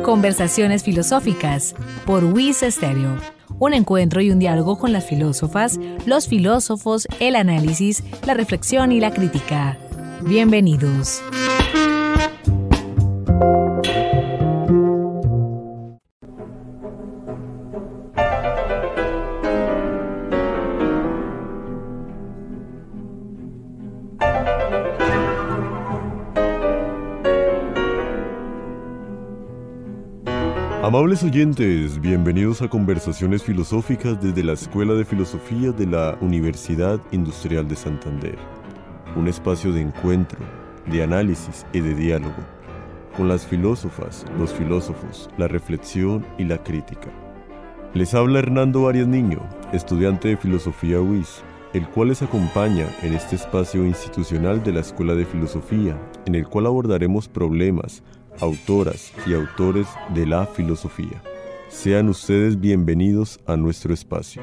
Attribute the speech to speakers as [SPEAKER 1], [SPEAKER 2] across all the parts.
[SPEAKER 1] Conversaciones filosóficas por WIS Estéreo. Un encuentro y un diálogo con las filósofas, los filósofos, el análisis, la reflexión y la crítica. Bienvenidos.
[SPEAKER 2] Amables oyentes, bienvenidos a Conversaciones Filosóficas desde la Escuela de Filosofía de la Universidad Industrial de Santander. Un espacio de encuentro, de análisis y de diálogo, con las filósofas, los filósofos, la reflexión y la crítica. Les habla Hernando Arias Niño, estudiante de Filosofía WIS, el cual les acompaña en este espacio institucional de la Escuela de Filosofía, en el cual abordaremos problemas, autoras y autores de la filosofía. Sean ustedes bienvenidos a nuestro espacio.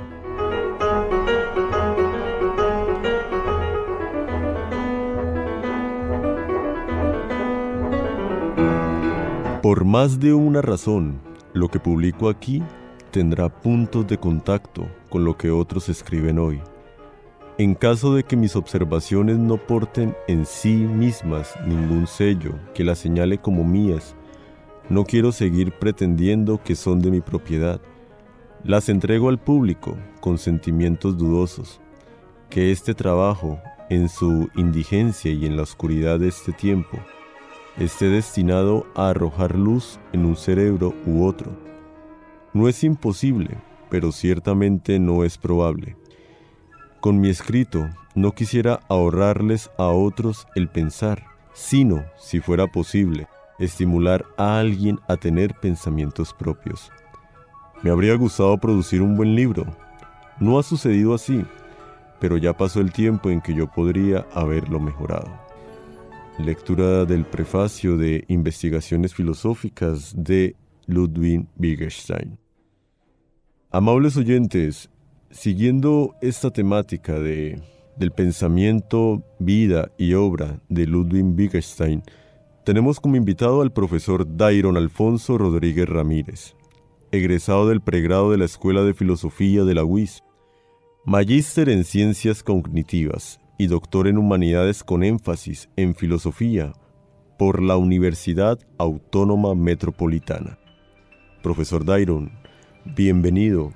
[SPEAKER 2] Por más de una razón, lo que publico aquí tendrá puntos de contacto con lo que otros escriben hoy. En caso de que mis observaciones no porten en sí mismas ningún sello que las señale como mías, no quiero seguir pretendiendo que son de mi propiedad. Las entrego al público con sentimientos dudosos. Que este trabajo, en su indigencia y en la oscuridad de este tiempo, esté destinado a arrojar luz en un cerebro u otro. No es imposible, pero ciertamente no es probable. Con mi escrito no quisiera ahorrarles a otros el pensar, sino, si fuera posible, estimular a alguien a tener pensamientos propios. Me habría gustado producir un buen libro. No ha sucedido así, pero ya pasó el tiempo en que yo podría haberlo mejorado. Lectura del prefacio de Investigaciones Filosóficas de Ludwig Wittgenstein. Amables oyentes, siguiendo esta temática del pensamiento, vida y obra de Ludwig Wittgenstein, tenemos como invitado al profesor Dairon Alfonso Rodríguez Ramírez, egresado del pregrado de la Escuela de Filosofía de la UIS, magíster en Ciencias Cognitivas y doctor en Humanidades con énfasis en Filosofía por la Universidad Autónoma Metropolitana. Profesor Dairon, bienvenido.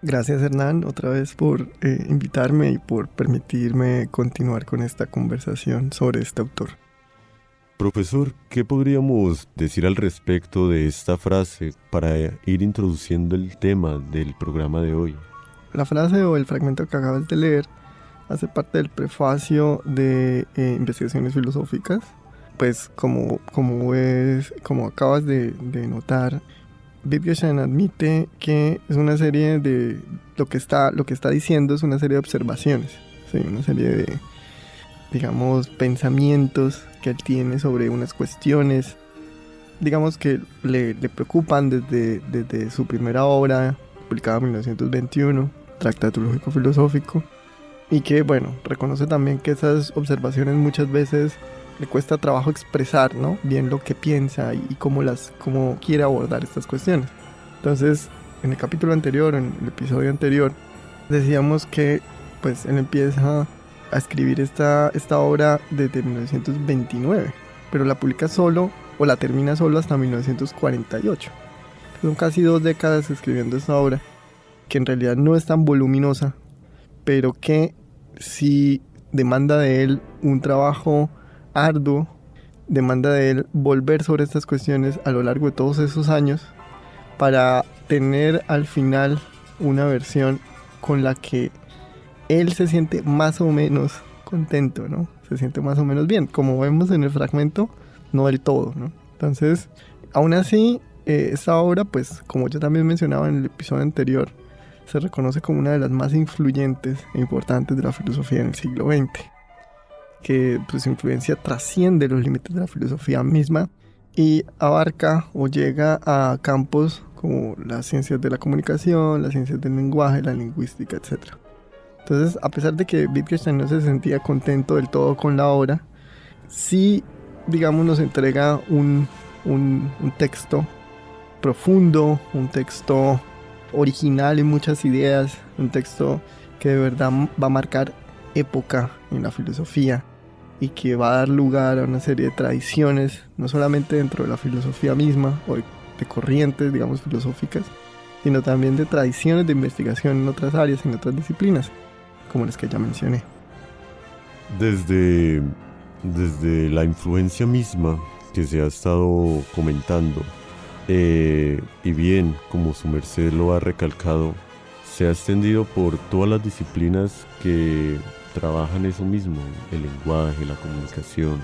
[SPEAKER 3] Gracias, Hernán, otra vez por invitarme y por permitirme continuar con esta conversación sobre este autor.
[SPEAKER 2] Profesor, ¿qué podríamos decir al respecto de esta frase para ir introduciendo el tema del programa de hoy?
[SPEAKER 3] La frase o el fragmento que acabas de leer hace parte del prefacio de Investigaciones Filosóficas. Pues como acabas de notar, Wittgenstein admite que es una serie de lo que está diciendo es una serie de observaciones, ¿sí? Una serie de, digamos, pensamientos que él tiene sobre unas cuestiones, digamos, que le preocupan desde su primera obra, publicada en 1921, Tratado Lógico Filosófico, y que, bueno, reconoce también que esas observaciones muchas veces le cuesta trabajo expresar, ¿no?, bien lo que piensa y cómo quiere abordar estas cuestiones. Entonces, en el capítulo anterior, en el episodio anterior, decíamos que pues él empieza a escribir esta obra desde 1929, pero la publica solo o la termina solo hasta 1948. Son casi 2 décadas escribiendo esta obra, que en realidad no es tan voluminosa, pero que sí demanda de él un trabajo arduo, demanda de él volver sobre estas cuestiones a lo largo de todos esos años para tener al final una versión con la que él se siente más o menos contento, ¿no? Se siente más o menos bien, como vemos en el fragmento, no del todo, ¿no? Entonces, aún así, esta obra, pues, como yo también mencionaba en el episodio anterior, se reconoce como una de las más influyentes e importantes de la filosofía en el siglo XX, que pues, su influencia trasciende los límites de la filosofía misma y abarca o llega a campos como las ciencias de la comunicación, las ciencias del lenguaje, la lingüística, etc. Entonces, a pesar de que Wittgenstein no se sentía contento del todo con la obra, sí, digamos, nos entrega un texto profundo, un texto original en muchas ideas, un texto que de verdad va a marcar época en la filosofía y que va a dar lugar a una serie de tradiciones, no solamente dentro de la filosofía misma o de corrientes, digamos, filosóficas, sino también de tradiciones de investigación en otras áreas, en otras disciplinas, como las que ya mencioné.
[SPEAKER 2] Desde la influencia misma que se ha estado comentando, y bien, como su merced lo ha recalcado, se ha extendido por todas las disciplinas que trabajan eso mismo, el lenguaje, la comunicación.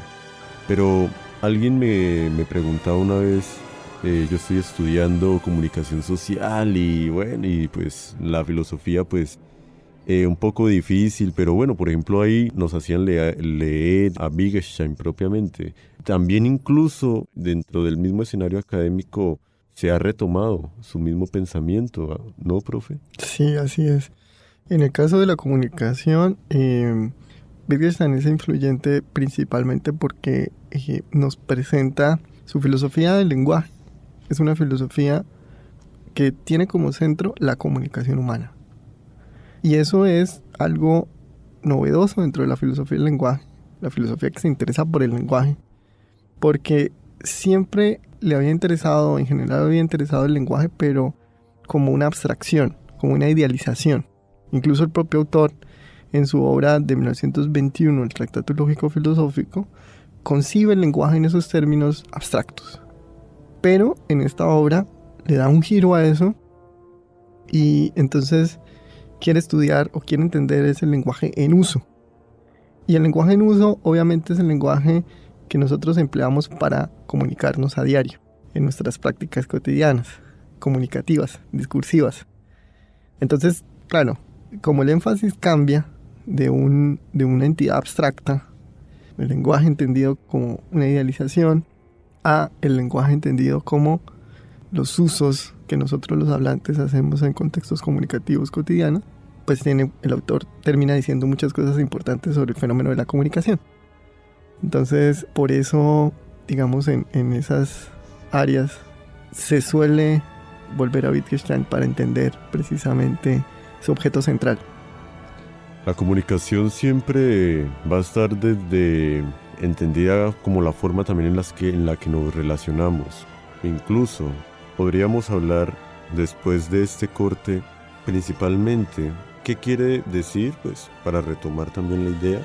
[SPEAKER 2] Pero alguien me preguntaba una vez, yo estoy estudiando comunicación social y bueno, y pues la filosofía pues un poco difícil, pero bueno, por ejemplo ahí nos hacían leer a Wittgenstein propiamente. También incluso dentro del mismo escenario académico se ha retomado su mismo pensamiento, ¿no, profe?
[SPEAKER 3] Sí, así es. En el caso de la comunicación, Wittgenstein es influyente principalmente porque nos presenta su filosofía del lenguaje. Es una filosofía que tiene como centro la comunicación humana. Y eso es algo novedoso dentro de la filosofía del lenguaje, la filosofía que se interesa por el lenguaje, porque siempre le había interesado, en general había interesado el lenguaje, pero como una abstracción, como una idealización. Incluso el propio autor, en su obra de 1921, el Tractatus Lógico-Filosófico, concibe el lenguaje en esos términos abstractos. Pero en esta obra le da un giro a eso y entonces quiere estudiar o quiere entender ese lenguaje en uso. Y el lenguaje en uso obviamente es el lenguaje que nosotros empleamos para comunicarnos a diario, en nuestras prácticas cotidianas, comunicativas, discursivas. Entonces, claro, como el énfasis cambia de una entidad abstracta, el lenguaje entendido como una idealización, a el lenguaje entendido como los usos que nosotros los hablantes hacemos en contextos comunicativos cotidianos, pues el autor termina diciendo muchas cosas importantes sobre el fenómeno de la comunicación. Entonces, por eso, digamos, en esas áreas se suele volver a Wittgenstein para entender precisamente su objeto central.
[SPEAKER 2] La comunicación siempre va a estar desde entendida como la forma también en la que nos relacionamos. Incluso podríamos hablar después de este corte principalmente qué quiere decir, pues para retomar también la idea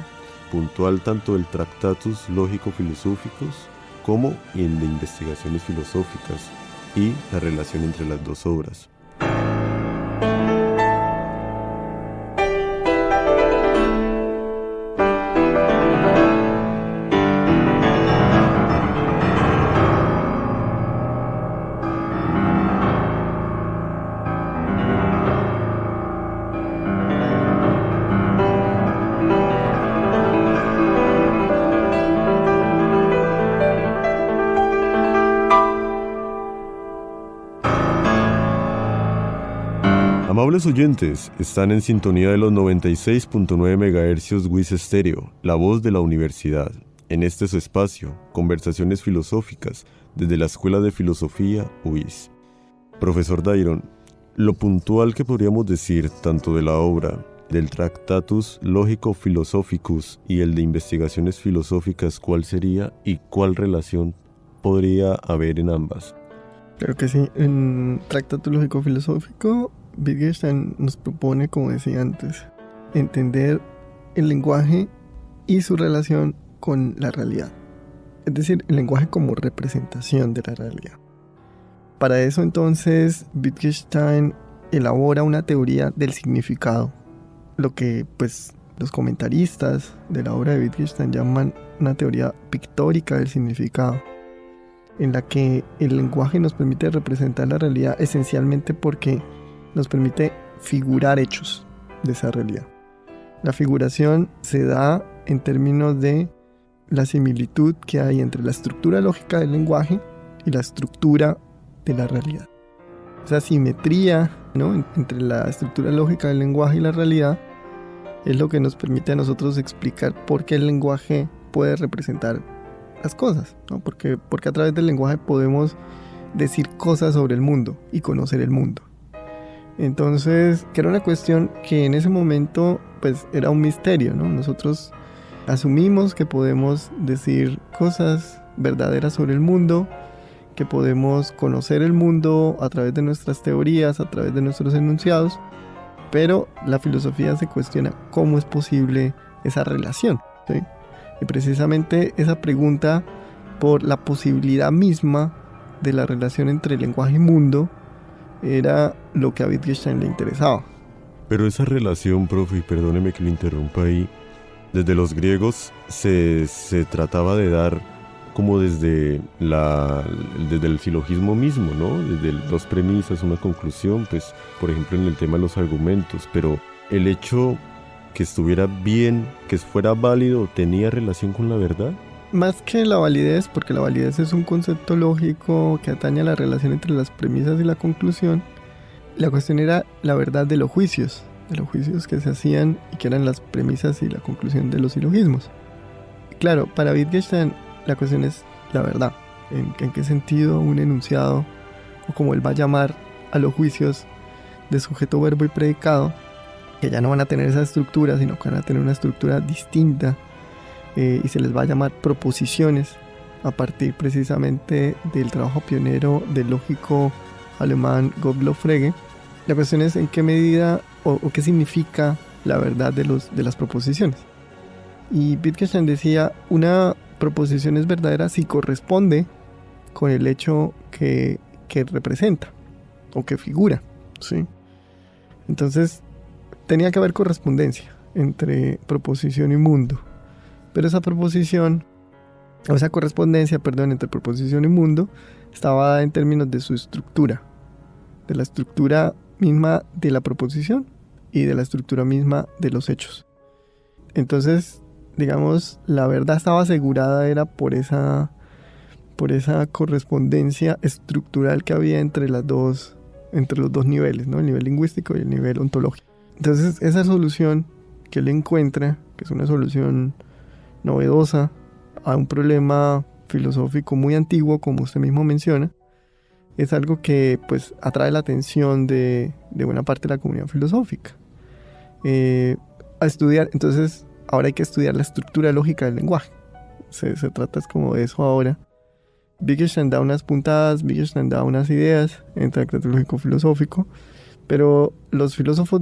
[SPEAKER 2] puntual tanto del Tractatus Lógico-Filosóficos como en de investigaciones filosóficas y la relación entre las dos obras. Amables oyentes, están en sintonía de los 96.9 MHz WIS Estéreo, la voz de la universidad. En este su espacio, conversaciones filosóficas desde la Escuela de Filosofía WIS. Profesor Dairon, lo puntual que podríamos decir tanto de la obra del Tractatus Lógico-Philosophicus y el de investigaciones filosóficas, ¿cuál sería y cuál relación podría haber en ambas?
[SPEAKER 3] Claro que sí, en Tractatus Lógico-Filosófico Wittgenstein nos propone, como decía antes, entender el lenguaje y su relación con la realidad. Es decir, el lenguaje como representación de la realidad. Para eso entonces Wittgenstein elabora una teoría del significado, lo que pues los comentaristas de la obra de Wittgenstein llaman una teoría pictórica del significado, en la que el lenguaje nos permite representar la realidad esencialmente porque nos permite figurar hechos de esa realidad. La figuración se da en términos de la similitud que hay entre la estructura lógica del lenguaje y la estructura de la realidad. Esa simetría, ¿no?, entre la estructura lógica del lenguaje y la realidad es lo que nos permite a nosotros explicar por qué el lenguaje puede representar las cosas, ¿no? Porque a través del lenguaje podemos decir cosas sobre el mundo y conocer el mundo. Entonces, que era una cuestión que en ese momento pues era un misterio, ¿no? Nosotros asumimos que podemos decir cosas verdaderas sobre el mundo, que podemos conocer el mundo a través de nuestras teorías, a través de nuestros enunciados, pero la filosofía se cuestiona cómo es posible esa relación, ¿sí? Y precisamente esa pregunta por la posibilidad misma de la relación entre lenguaje y mundo era lo que a Wittgenstein le interesaba.
[SPEAKER 2] Pero esa relación, profe, y perdóneme que lo interrumpa ahí, desde los griegos se trataba de dar como desde el silogismo mismo, ¿no? Desde dos premisas, una conclusión, pues, por ejemplo, en el tema de los argumentos, pero el hecho que estuviera bien, que fuera válido, ¿tenía relación con la verdad?
[SPEAKER 3] Más que la validez, porque la validez es un concepto lógico que atañe a la relación entre las premisas y la conclusión, la cuestión era la verdad de los juicios que se hacían y que eran las premisas y la conclusión de los silogismos. Claro, para Wittgenstein la cuestión es la verdad. ¿En qué sentido un enunciado, o como él va a llamar a los juicios de sujeto, verbo y predicado, que ya no van a tener esa estructura, sino que van a tener una estructura distinta, y se les va a llamar proposiciones a partir precisamente del trabajo pionero del lógico alemán Gottlob Frege? La cuestión es en qué medida o qué significa la verdad de las proposiciones. Y Wittgenstein decía, una proposición es verdadera si corresponde con el hecho que representa o que figura, ¿sí? Entonces tenía que haber correspondencia entre proposición y mundo, pero esa correspondencia entre proposición y mundo estaba dada en términos de su estructura, de la estructura misma de la proposición y de la estructura misma de los hechos. Entonces, digamos, la verdad estaba asegurada era por esa correspondencia estructural que había entre los dos niveles, ¿no? El nivel lingüístico y el nivel ontológico. Entonces, esa solución que él encuentra, que es una solución novedosa a un problema filosófico muy antiguo, como usted mismo menciona, es algo que pues atrae la atención de buena parte de la comunidad filosófica. A estudiar, entonces, ahora hay que estudiar la estructura lógica del lenguaje. Se trata es como de eso ahora. Wittgenstein da unas puntadas, Wittgenstein da unas ideas en Tratado Lógico Filosófico, pero los filósofos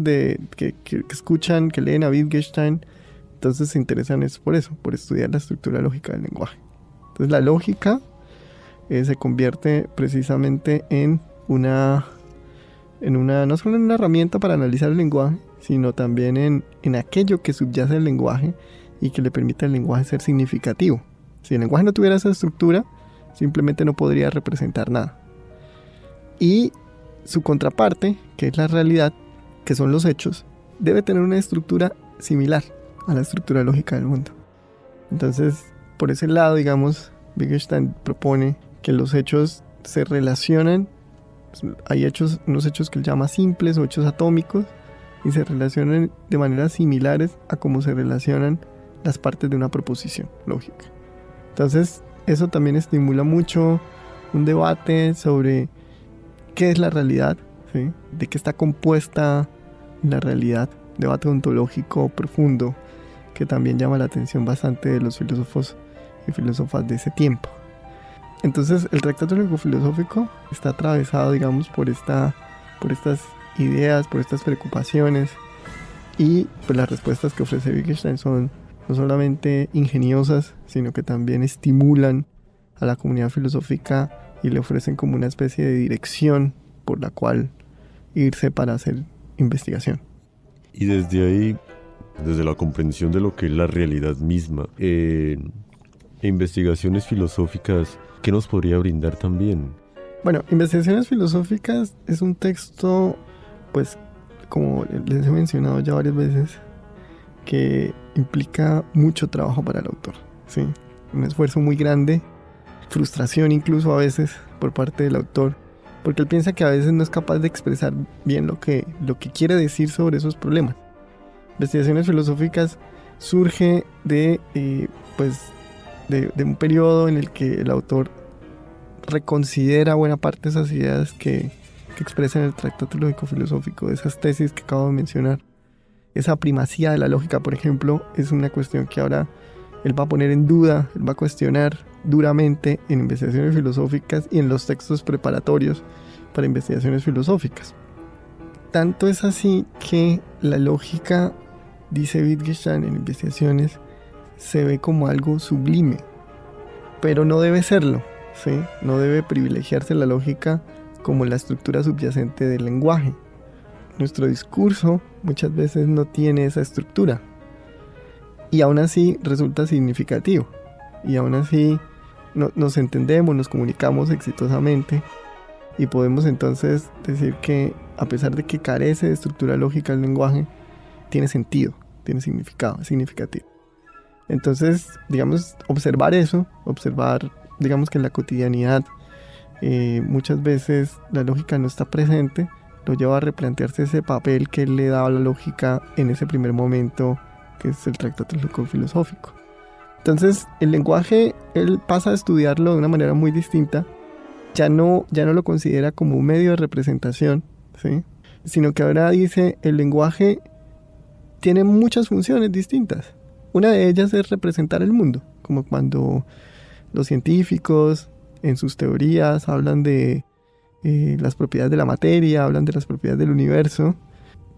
[SPEAKER 3] que escuchan, que leen a Wittgenstein, entonces se interesan es por eso, por estudiar la estructura lógica del lenguaje. Entonces la lógica se convierte precisamente en no solo en una herramienta para analizar el lenguaje, sino también en aquello que subyace al lenguaje y que le permite al lenguaje ser significativo. Si el lenguaje no tuviera esa estructura, simplemente no podría representar nada. Y su contraparte, que es la realidad, que son los hechos, debe tener una estructura similar a la estructura lógica del mundo. Entonces, por ese lado, digamos, Wittgenstein propone que los hechos se relacionan. Hay unos hechos que él llama simples o hechos atómicos, y se relacionan de maneras similares a cómo se relacionan las partes de una proposición lógica. Entonces, eso también estimula mucho un debate sobre qué es la realidad, ¿sí? De qué está compuesta la realidad, debate ontológico profundo que también llama la atención bastante de los filósofos y filósofas de ese tiempo. Entonces, el Tratado Lógico Filosófico está atravesado, digamos, por estas ideas, por estas preocupaciones, y pues las respuestas que ofrece Wittgenstein son no solamente ingeniosas, sino que también estimulan a la comunidad filosófica y le ofrecen como una especie de dirección por la cual irse para hacer investigación.
[SPEAKER 2] Y desde ahí, desde la comprensión de lo que es la realidad misma, investigaciones filosóficas, ¿qué nos podría brindar también?
[SPEAKER 3] Bueno, Investigaciones Filosóficas es un texto, pues, como les he mencionado ya varias veces, que implica mucho trabajo para el autor, ¿sí? Un esfuerzo muy grande, frustración incluso a veces por parte del autor, porque él piensa que a veces no es capaz de expresar bien lo que quiere decir sobre esos problemas. Investigaciones Filosóficas surge de de un periodo en el que el autor reconsidera buena parte de esas ideas que expresa en el Tractatus Lógico-Filosófico, de esas tesis que acabo de mencionar. Esa primacía de la lógica, por ejemplo, es una cuestión que ahora él va a poner en duda, él va a cuestionar duramente en investigaciones filosóficas y en los textos preparatorios para investigaciones filosóficas. Tanto es así que la lógica, dice Wittgenstein en investigaciones, se ve como algo sublime, pero no debe serlo, ¿sí? No debe privilegiarse la lógica como la estructura subyacente del lenguaje. Nuestro discurso muchas veces no tiene esa estructura y aún así resulta significativo y aún así nos entendemos, nos comunicamos exitosamente y podemos entonces decir que a pesar de que carece de estructura lógica el lenguaje, tiene sentido, tiene significado, es significativo. Entonces, digamos, observar eso, digamos que en la cotidianidad muchas veces la lógica no está presente, lo lleva a replantearse ese papel que él le daba a la lógica en ese primer momento, que es el Tractatus Lógico-Filosófico. Entonces, el lenguaje, él pasa a estudiarlo de una manera muy distinta, ya no lo considera como un medio de representación, ¿sí? Sino que ahora dice, el lenguaje tiene muchas funciones distintas. Una de ellas es representar el mundo, como cuando los científicos en sus teorías hablan de las propiedades de la materia, hablan de las propiedades del universo.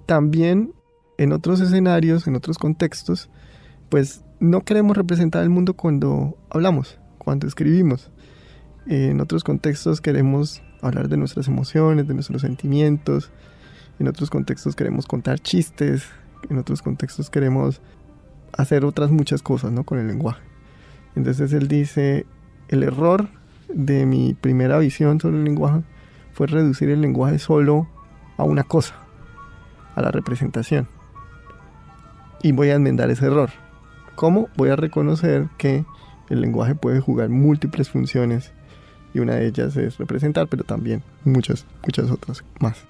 [SPEAKER 3] También en otros escenarios, en otros contextos, pues no queremos representar el mundo cuando hablamos, cuando escribimos. En otros contextos queremos hablar de nuestras emociones, de nuestros sentimientos. En otros contextos queremos contar chistes. En otros contextos queremos hacer otras muchas cosas, ¿no?, con el lenguaje. Entonces él dice, el error de mi primera visión sobre el lenguaje fue reducir el lenguaje solo a una cosa, a la representación. Y voy a enmendar ese error. ¿Cómo? Voy a reconocer que el lenguaje puede jugar múltiples funciones y una de ellas es representar, pero también muchas otras más.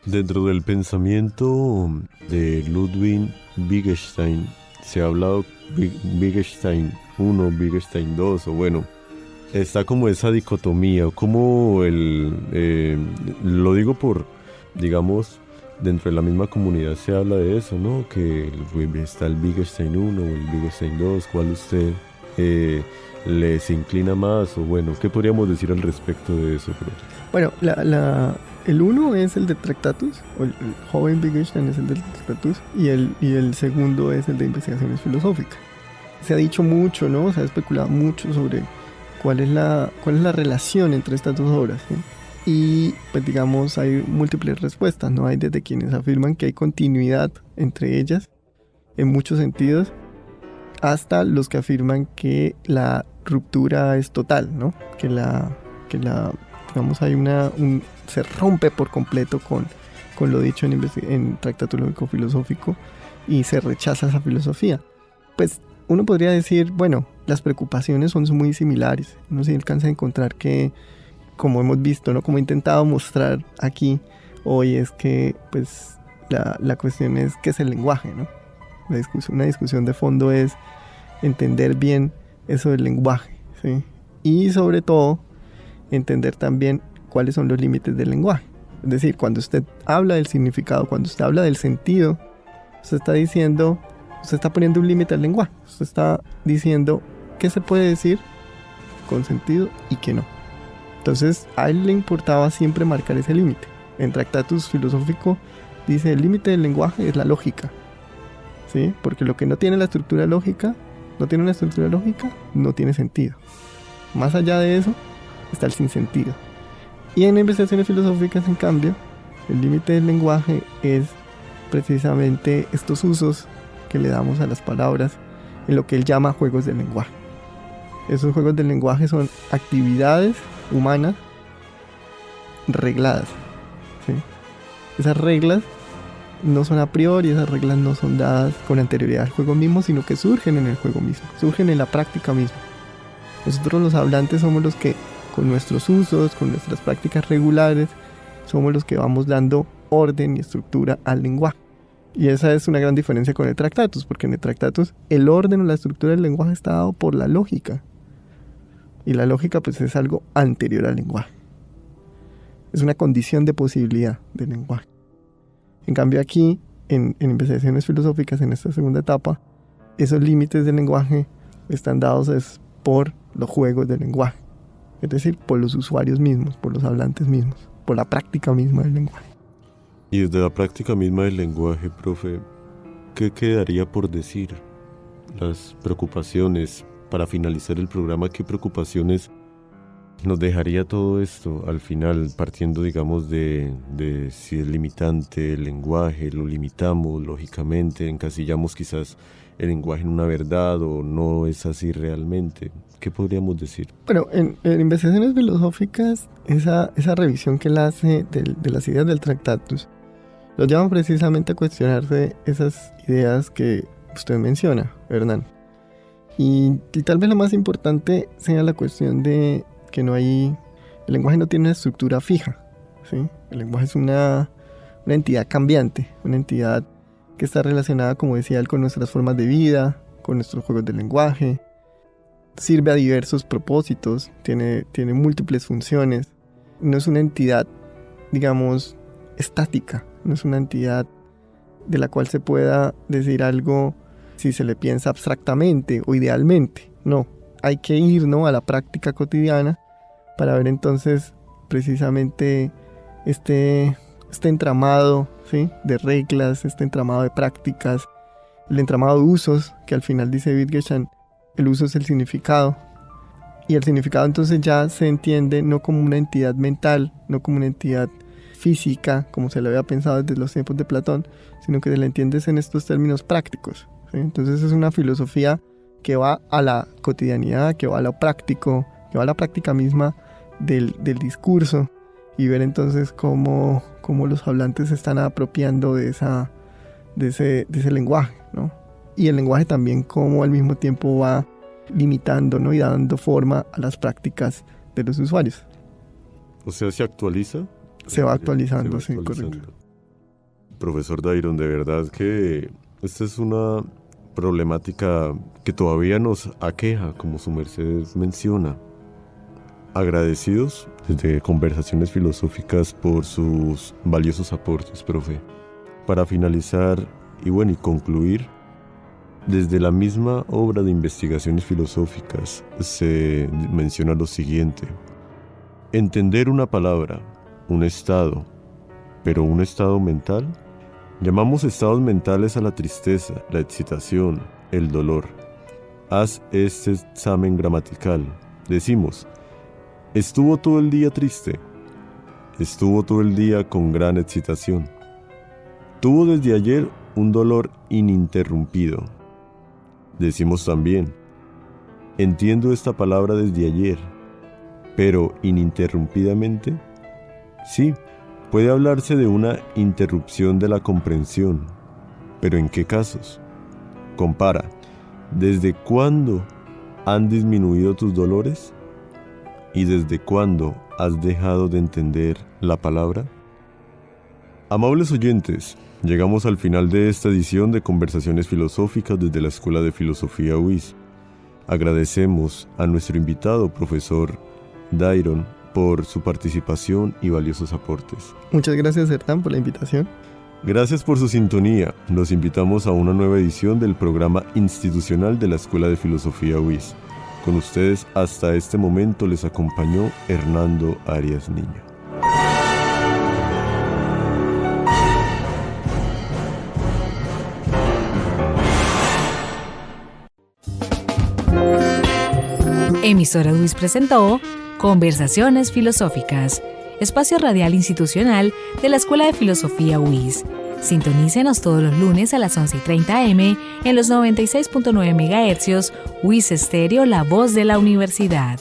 [SPEAKER 2] Dentro del pensamiento de Ludwig Wittgenstein se ha hablado Wittgenstein 1, Wittgenstein 2, o bueno, está como esa dicotomía, como lo digo por, digamos, dentro de la misma comunidad se habla de eso, ¿no? Que está el Wittgenstein 1 o el Wittgenstein 2, ¿cuál usted les inclina más? O bueno, ¿qué podríamos decir al respecto de eso?
[SPEAKER 3] Bueno, el 1 es el de Tractatus, o el joven Wittgenstein es el de Tractatus, y el segundo es el de investigaciones filosóficas. Se ha dicho mucho, ¿no? Se ha especulado mucho sobre cuál es la relación entre estas dos obras, ¿sí? Y pues digamos hay múltiples respuestas, ¿no? Hay desde quienes afirman que hay continuidad entre ellas en muchos sentidos, hasta los que afirman que la ruptura es total, ¿no? Que digamos hay se rompe por completo con lo dicho en Tractatus Lógico-Filosófico y se rechaza esa filosofía. Pues uno podría decir, bueno, las preocupaciones son muy similares. Uno se alcanza a encontrar que, como hemos visto, ¿no?, como he intentado mostrar aquí hoy, es que pues la cuestión es qué es el lenguaje, ¿no? Una discusión de fondo es entender bien eso del lenguaje, ¿sí? Y sobre todo entender también cuáles son los límites del lenguaje. Es decir, cuando usted habla del significado, cuando usted habla del sentido, usted está poniendo un límite al lenguaje. Usted está diciendo qué se puede decir con sentido y qué no. Entonces a él le importaba siempre marcar ese límite. En Tractatus Filosófico dice, el límite del lenguaje es la lógica, ¿sí? Porque lo que no tiene una estructura lógica, no tiene sentido. Más allá de eso está el sinsentido. Y en investigaciones filosóficas, en cambio, el límite del lenguaje es precisamente estos usos que le damos a las palabras en lo que él llama juegos del lenguaje. Esos juegos del lenguaje son actividades humanas regladas, ¿sí? Esas reglas no son a priori, esas reglas no son dadas con anterioridad al juego mismo, sino que surgen en el juego mismo, surgen en la práctica misma. Nosotros los hablantes somos los que, con nuestros usos, con nuestras prácticas regulares, somos los que vamos dando orden y estructura al lenguaje. Y esa es una gran diferencia con el Tractatus, porque en el Tractatus el orden o la estructura del lenguaje está dado por la lógica. Y la lógica pues es algo anterior al lenguaje. Es una condición de posibilidad del lenguaje. En cambio aquí, en investigaciones filosóficas, en esta segunda etapa, esos límites del lenguaje están dados por los juegos del lenguaje. Es decir, por los usuarios mismos, por los hablantes mismos, por la práctica misma del lenguaje.
[SPEAKER 2] Y desde la práctica misma del lenguaje, profe, ¿qué quedaría por decir? Las preocupaciones, para finalizar el programa, ¿qué preocupaciones nos dejaría todo esto al final, partiendo, digamos, de si es limitante el lenguaje, lo limitamos lógicamente, encasillamos quizás el lenguaje en una verdad o no es así realmente? ¿Qué podríamos decir?
[SPEAKER 3] Bueno, en investigaciones filosóficas, esa revisión que él hace de las ideas del Tractatus, lo llaman precisamente a cuestionarse esas ideas que usted menciona, Hernán. Y tal vez lo más importante sea la cuestión de que el lenguaje no tiene una estructura fija, ¿sí? El lenguaje es una entidad cambiante, una entidad que está relacionada, como decía él, con nuestras formas de vida, con nuestros juegos de lenguaje, sirve a diversos propósitos, tiene múltiples funciones, no es una entidad, digamos, estática, no es una entidad de la cual se pueda decir algo si se le piensa abstractamente o idealmente. No, hay que ir, ¿no?, a la práctica cotidiana para ver entonces precisamente este entramado, ¿sí?, de reglas, este entramado de prácticas, el entramado de usos, que al final dice Wittgenstein, el uso es el significado. Y el significado entonces ya se entiende no como una entidad mental, no como una entidad física, como se le había pensado desde los tiempos de Platón, sino que se le entiende en estos términos prácticos, ¿sí? Entonces es una filosofía que va a la cotidianidad, que va a lo práctico, que va a la práctica misma del discurso, y ver entonces cómo los hablantes se están apropiando de ese lenguaje, ¿no? Y el lenguaje también cómo al mismo tiempo va limitando, ¿no?, y dando forma a las prácticas de los usuarios.
[SPEAKER 2] O sea, ¿se actualiza?
[SPEAKER 3] Se va actualizando, sí, correcto.
[SPEAKER 2] Profesor Dairon, de verdad que esta es una problemática que todavía nos aqueja, como su merced menciona. Agradecidos desde Conversaciones Filosóficas por sus valiosos aportes, profe. Para finalizar y concluir, desde la misma obra de Investigaciones Filosóficas se menciona lo siguiente: entender una palabra, un estado, pero un estado mental. Llamamos estados mentales a la tristeza, la excitación, el dolor. Haz este examen gramatical. Decimos, estuvo todo el día triste, estuvo todo el día con gran excitación, tuvo desde ayer un dolor ininterrumpido. Decimos también, entiendo esta palabra desde ayer, pero ininterrumpidamente. Sí, puede hablarse de una interrupción de la comprensión, pero ¿en qué casos? Compara, ¿desde cuándo han disminuido tus dolores? ¿Y desde cuándo has dejado de entender la palabra? Amables oyentes, llegamos al final de esta edición de Conversaciones Filosóficas desde la Escuela de Filosofía UIS. Agradecemos a nuestro invitado, profesor Dairon, por su participación y valiosos aportes.
[SPEAKER 3] Muchas gracias, Hernán, por la invitación.
[SPEAKER 2] Gracias por su sintonía. Los invitamos a una nueva edición del programa institucional de la Escuela de Filosofía UIS. Con ustedes hasta este momento les acompañó Hernando Arias Niño.
[SPEAKER 1] Emisora UIS presentó Conversaciones Filosóficas, espacio radial institucional de la Escuela de Filosofía UIS. Sintonícenos todos los lunes a las 11:30 am en los 96.9 MHz, UIS Estéreo, la voz de la universidad.